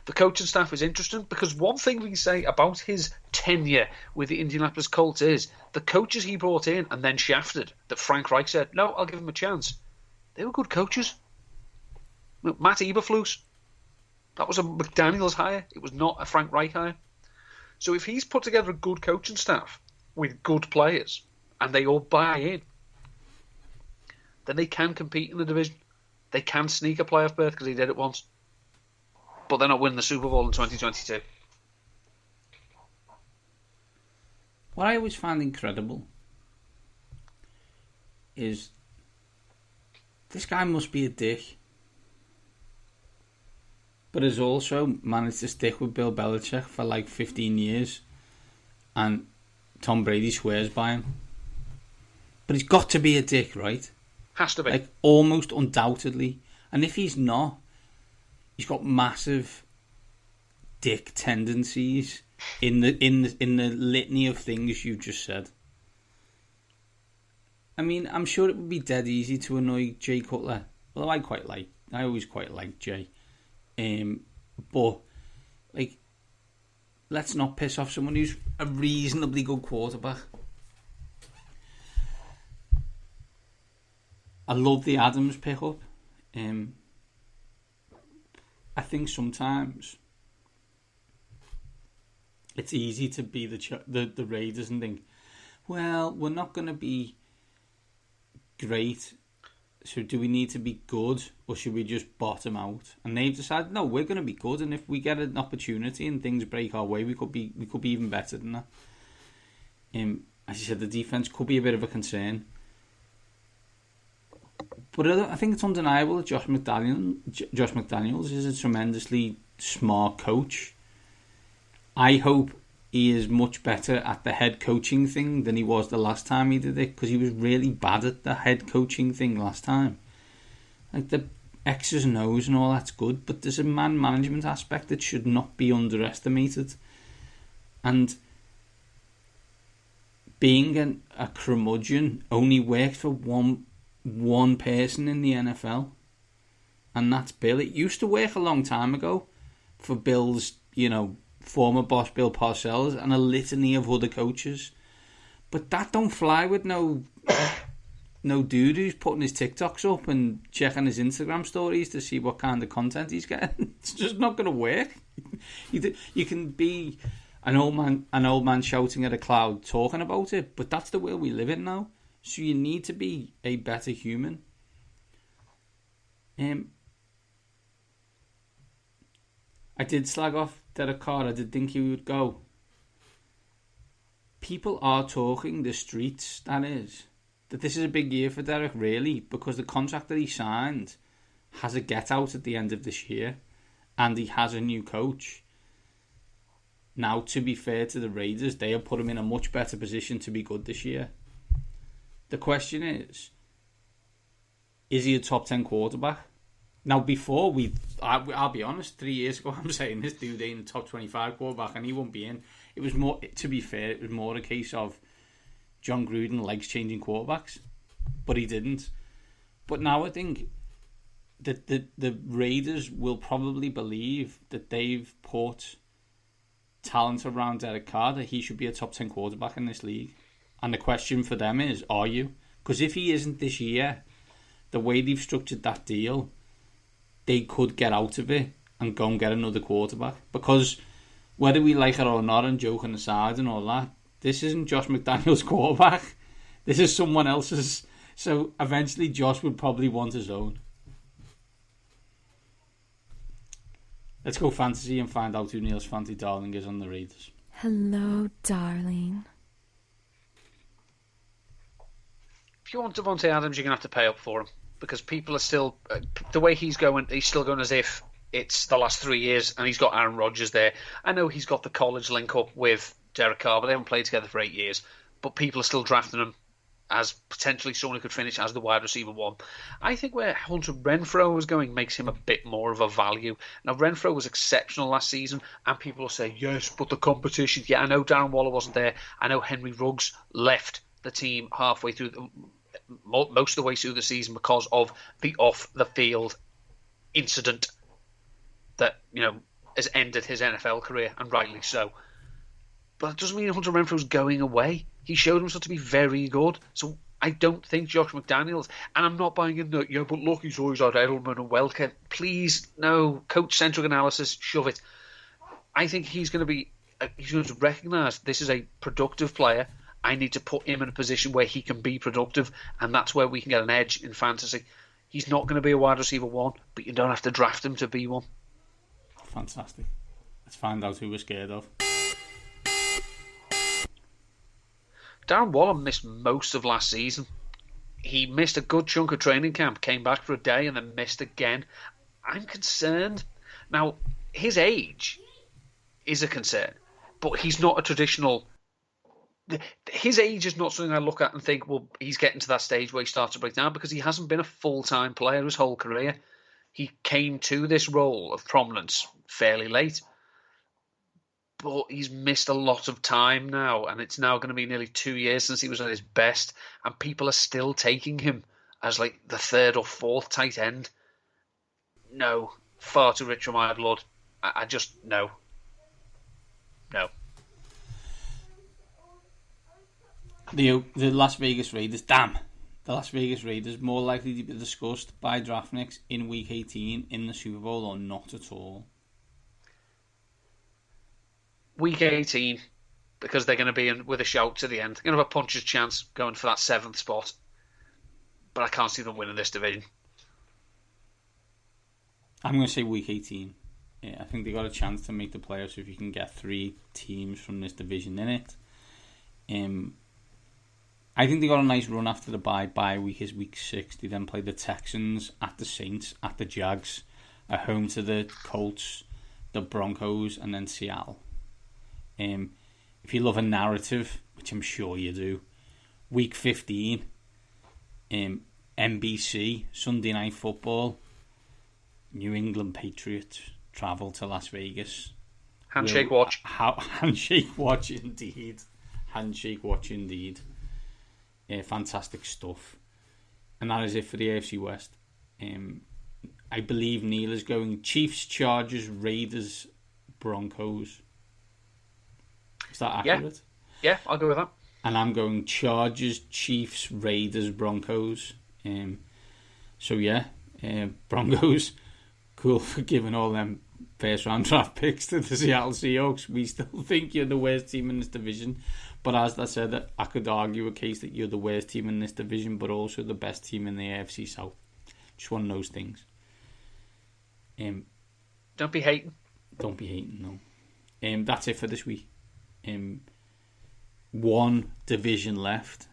The coaching staff is interesting because one thing we can say about his tenure with the Indianapolis Colts is the coaches he brought in and then shafted that Frank Reich said, no, I'll give him a chance. They were good coaches. Matt Eberflus, that was a McDaniels hire. It was not a Frank Reich hire. So if he's put together a good coaching staff with good players and they all buy in, then they can compete in the division. They can sneak a playoff berth because he did it once. But they're not winning the Super Bowl in 2022. What I always find incredible is this guy must be a dick, but has also managed to stick with Bill Belichick for like 15 years, and Tom Brady swears by him. But he's got to be a dick, right? Has to be. Like, almost undoubtedly. And if he's not, he's got massive dick tendencies in the litany of things you just said. I mean, I'm sure it would be dead easy to annoy Jay Cutler. Well, I always quite like Jay. But like, let's not piss off someone who's a reasonably good quarterback. I love the Adams pickup. I think sometimes it's easy to be the Raiders and think, well, we're not going to be great, so do we need to be good, or should we just bottom out? And they've decided, no, we're going to be good, and if we get an opportunity and things break our way, we could be even better than that. As you said, the defense could be a bit of a concern. But I think it's undeniable that Josh McDaniels is a tremendously smart coach. I hope he is much better at the head coaching thing than he was the last time he did it, because he was really bad at the head coaching thing last time. Like, the X's and O's and all that's good, but there's a man management aspect that should not be underestimated. And being a curmudgeon only worked for one person in the NFL, and that's Bill. It used to work a long time ago for Bill's, former boss Bill Parcells and a litany of other coaches, but that don't fly with no dude who's putting his TikToks up and checking his Instagram stories to see what kind of content he's getting. It's just not going to work. You can be an old man shouting at a cloud talking about it, but that's the world we live in now. So you need to be a better human. I did slag off Derek Carr. I did think he would go. people are talking, the streets, that is, that this is a big year for Derek, really, because the contract that he signed has a get out at the end of this year, and he has a new coach. Now, to be fair to the Raiders, they have put him in a much better position to be good this year. The question is he a top 10 quarterback? Now, before I'll be honest, 3 years ago, I'm saying this dude ain't a top 25 quarterback and he won't be in. It was more, to be fair, it was more a case of John Gruden likes changing quarterbacks, but he didn't. But now I think that the Raiders will probably believe that they've put talent around Derek Carr, that he should be a top 10 quarterback in this league. And the question for them is, are you? Because if he isn't this year, the way they've structured that deal, they could get out of it and go and get another quarterback. Because whether we like it or not, and joking aside and all that, this isn't Josh McDaniels' quarterback. This is someone else's. So eventually Josh would probably want his own. Let's go fantasy and find out who Neil's fantasy darling is on the Raiders. Hello, darling. If you want Devontae Adams, you're going to have to pay up for him, because people are still... the way he's still going as if it's the last 3 years and he's got Aaron Rodgers there. I know he's got the college link up with Derek Carr, but they haven't played together for 8 years. But people are still drafting him as potentially someone who could finish as the wide receiver one. I think where Hunter Renfrow was going makes him a bit more of a value. Now, Renfrow was exceptional last season, and people will say, yes, but the competition... Yeah, I know Darren Waller wasn't there. I know Henry Ruggs left the team halfway through, most of the way through the season, because of the off-the-field incident that, has ended his NFL career, and rightly so. But it doesn't mean Hunter Renfrow's going away. He showed himself to be very good. So I don't think Josh McDaniels, and I'm not buying in that, but look, he's always had Edelman and Welker. Please, no, coach-centric analysis, shove it. I think he's going to recognise this is a productive player. I need to put him in a position where he can be productive, and that's where we can get an edge in fantasy. He's not going to be a wide receiver one, but you don't have to draft him to be one. Fantastic. Let's find out who we're scared of. Darren Waller missed most of last season. He missed a good chunk of training camp, came back for a day and then missed again. I'm concerned. Now, his age is a concern, but he's not a traditional... His age is not something I look at and think, well, he's getting to that stage where he starts to break down, because he hasn't been a full-time player his whole career. He came to this role of prominence fairly late. But he's missed a lot of time now, and it's now going to be nearly 2 years since he was at his best, and people are still taking him as like the third or fourth tight end. No, far too rich for my blood. I just, no. The Las Vegas Raiders, the Las Vegas Raiders more likely to be discussed by draftniks in Week 18 in the Super Bowl, or not at all? Week 18, because they're going to be in with a shout to the end. They're going to have a puncher's chance going for that 7th spot. But I can't see them winning this division. I'm going to say Week 18. Yeah, I think they got a chance to make the playoffs if you can get 3 teams from this division in it. I think they got a nice run after the bye week is Week 6. They then play the Texans, at the Saints, at the Jags, at home to the Colts, the Broncos, and then Seattle. If you love a narrative, which I'm sure you do, Week 15, NBC, Sunday Night Football, New England Patriots travel to Las Vegas. Handshake watch. Handshake watch indeed. Handshake watch indeed. Fantastic stuff. And that is it for the AFC West. I believe Neil is going Chiefs, Chargers, Raiders, Broncos. Is that accurate? Yeah, I'll go with that. And I'm going Chargers, Chiefs, Raiders, Broncos. Broncos, cool for giving all them first round draft picks to the Seattle Seahawks. We still think you're the worst team in this division. But as I said, I could argue a case that you're the worst team in this division, but also the best team in the AFC South. Just one of those things. Don't be hating. Don't be hating, no. That's it for this week. one division left,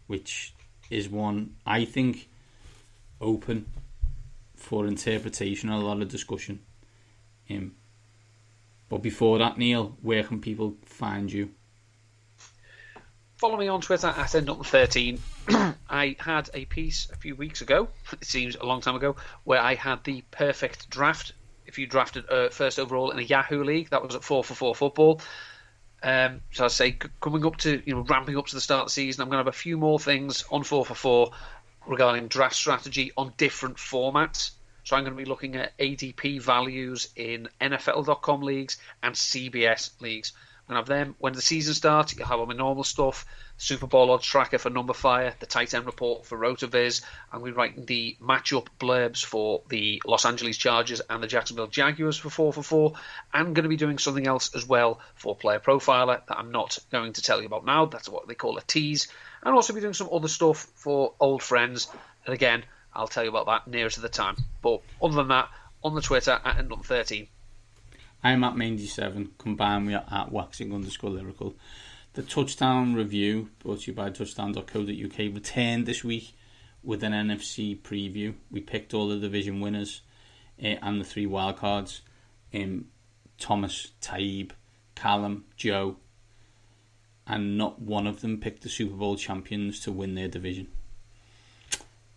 which is one I think open for interpretation and a lot of discussion. But before that, Neil, where can people find you? Follow me on Twitter at @Nutton13. I had a piece a few weeks ago, it seems a long time ago, where I had the perfect draft. If you drafted first overall in a Yahoo league, that was at 4for4 football. So I say, coming up to, ramping up to the start of the season, I'm going to have a few more things on 4for4 regarding draft strategy on different formats. So I'm going to be looking at ADP values in NFL.com leagues and CBS leagues. I'm going to have them when the season starts. You'll have all my normal stuff, Super Bowl odds tracker for Number Fire, the tight end report for RotoViz. I'm going to be writing the matchup blurbs for the Los Angeles Chargers and the Jacksonville Jaguars for 4for4. I'm going to be doing something else as well for Player Profiler that I'm not going to tell you about now. That's what they call a tease. And also be doing some other stuff for old friends. And again, I'll tell you about that nearer to the time. But other than that, on the Twitter at @Nutton13. I'm at Mainz7, combined with at waxing_lyrical. The touchdown review, brought to you by touchdown.co.uk, returned this week with an NFC preview. We picked all the division winners and the 3 wildcards. Thomas, Taib, Callum, Joe, and not one of them picked the Super Bowl champions to win their division.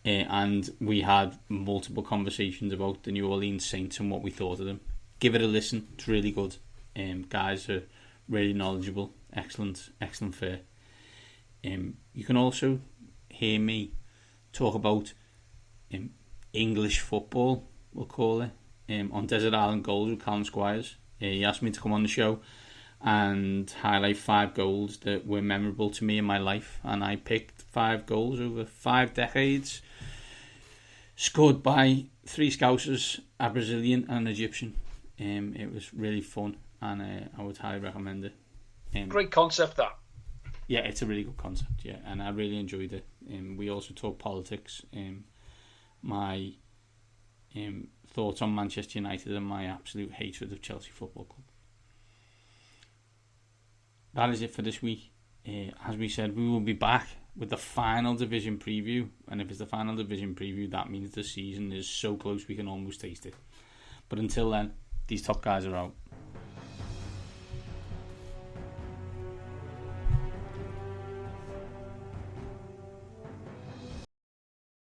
And we had multiple conversations about the New Orleans Saints and what we thought of them. Give it a listen. It's really good. Guys are really knowledgeable. Excellent fare. You can also hear me talk about English football, we'll call it, on Desert Island Goals with Callum Squires. He asked me to come on the show and highlight 5 goals that were memorable to me in my life. And I picked 5 goals over 5 decades, scored by 3 Scousers, a Brazilian and an Egyptian. It was really fun, and I would highly recommend it. Great concept, that. Yeah, it's a really good concept, yeah, and I really enjoyed it. We also talked politics, my thoughts on Manchester United and my absolute hatred of Chelsea Football Club. That is it for this week. As we said, we will be back with the final division preview, and if it's the final division preview, that means the season is so close we can almost taste it. But until then, these top guys are out.